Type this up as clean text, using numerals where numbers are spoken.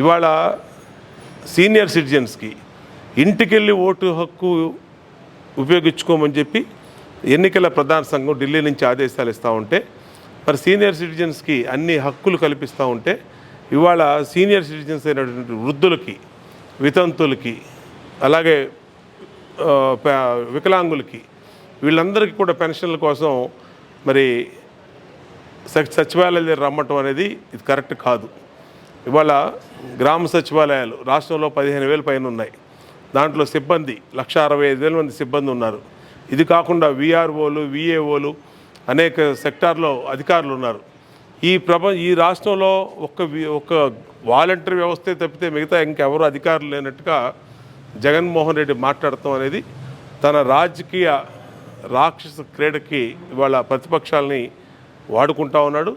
ఇవాళ సీనియర్ సిటిజన్స్కి ఇంటికెళ్ళి ఓటు హక్కు ఉపయోగించుకోమని చెప్పి ఎన్నికల ప్రధాన సంఘం ఢిల్లీ నుంచి ఆదేశాలు ఇస్తూ ఉంటే, మరి సీనియర్ సిటిజన్స్కి అన్ని హక్కులు కల్పిస్తూ ఉంటే, ఇవాళ సీనియర్ సిటిజన్స్ అయినటువంటి వృద్ధులకి, వితంతులకి, అలాగే వికలాంగులకి, వీళ్ళందరికీ కూడా పెన్షన్ల కోసం మరి సచివాలయాలు రమ్మటం అనేది ఇది కరెక్ట్ కాదు. ఇవాళ గ్రామ సచివాలయాలు రాష్ట్రంలో 15,000 పైన ఉన్నాయి. దాంట్లో సిబ్బంది 1,65,000 మంది సిబ్బంది ఉన్నారు. ఇది కాకుండా విఆర్ఓలు, విఏఓలు, అనేక సెక్టార్లో అధికారులు ఉన్నారు. ఈ రాష్ట్రంలో ఒక వాలంటరీ వ్యవస్థే తప్పితే మిగతా ఇంకెవరు అధికారులు లేనట్టుగా జగన్మోహన్ రెడ్డి మాట్లాడటం అనేది తన రాజకీయ రాక్షస క్రీడకి ఇవాళ ప్రతిపక్షాలని వాడుకుంటా ఉన్నాడు.